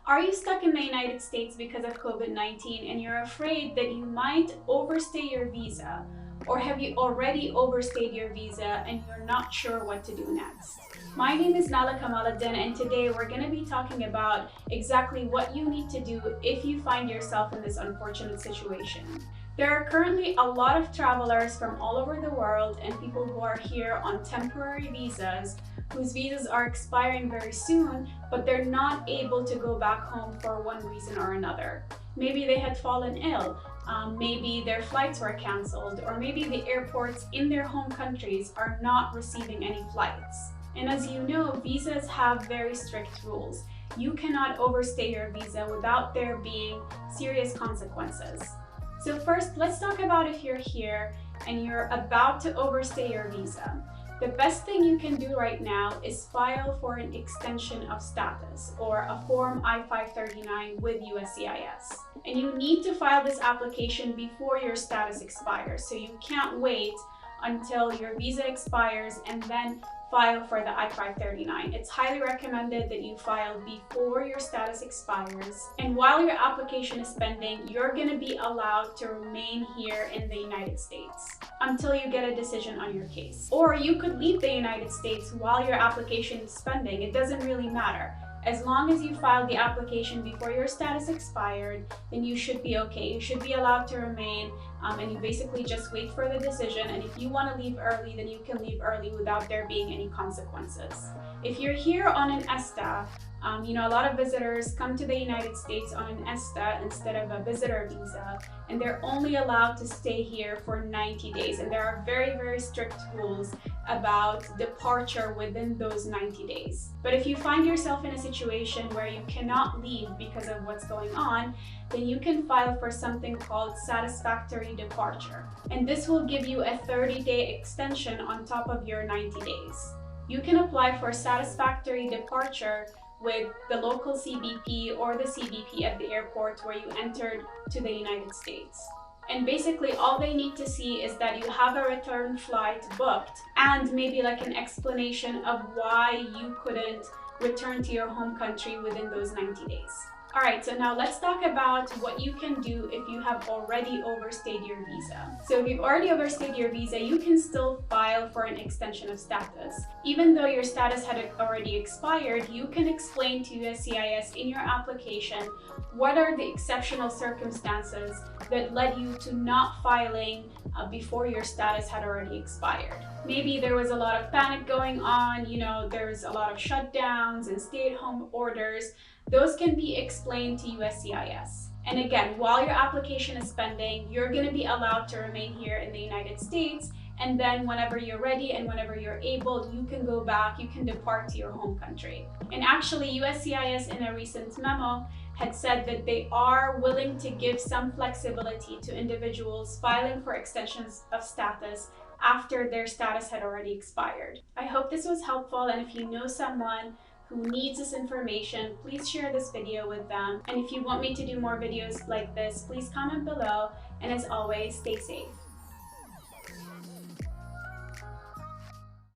Are you stuck in the United States because of COVID-19 and you're afraid that you might overstay your visa? Or have you already overstayed your visa and you're not sure what to do next? My name is Nala Kamaluddin, and today we're going to be talking about exactly what you need to do if you find yourself in this unfortunate situation. There are currently a lot of travelers from all over the world and people who are here on temporary visas whose visas are expiring very soon, but they're not able to go back home for one reason or another. Maybe they had fallen ill, maybe their flights were canceled, or maybe the airports in their home countries are not receiving any flights. And as you know, visas have very strict rules. You cannot overstay your visa without there being serious consequences. So first, let's talk about if you're here and you're about to overstay your visa. The best thing you can do right now is file for an extension of status, or a Form I-539 with USCIS. And you need to file this application before your status expires, so you can't wait until your visa expires and then file for the I-539. It's highly recommended that you file before your status expires. And while your application is pending, you're going to be allowed to remain here in the United States until you get a decision on your case. Or you could leave the United States while your application is pending. It doesn't really matter. As long as you filed the application before your status expired, then you should be okay. You should be allowed to remain, and you basically just wait for the decision. And if you want to leave early, then you can leave early without there being any consequences. If you're here on an ESTA, a lot of visitors come to the United States on an ESTA instead of a visitor visa, and they're only allowed to stay here for 90 days. And there are very, very strict rules about departure within those 90 days. But if you find yourself in a situation where you cannot leave because of what's going on, then you can file for something called Satisfactory Departure. And this will give you a 30-day extension on top of your 90 days. You can apply for Satisfactory Departure with the local CBP or the CBP at the airport where you entered to the United States. And basically all they need to see is that you have a return flight booked and maybe like an explanation of why you couldn't return to your home country within those 90 days. All right, so now let's talk about what you can do if you have already overstayed your visa. So if you've already overstayed your visa, you can still file for an extension of status. Even though your status had already expired, you can explain to USCIS in your application what are the exceptional circumstances that led you to not filing before your status had already expired. Maybe there was a lot of panic going on, there's a lot of shutdowns and stay-at-home orders. Those can be explained to USCIS. And again, while your application is pending, you're going to be allowed to remain here in the United States. And then whenever you're ready and whenever you're able, you can go back, you can depart to your home country. And actually, USCIS in a recent memo had said that they are willing to give some flexibility to individuals filing for extensions of status after their status had already expired. I hope this was helpful, and if you know someone who needs this information, please share this video with them. And if you want me to do more videos like this, please comment below, and as always, stay safe.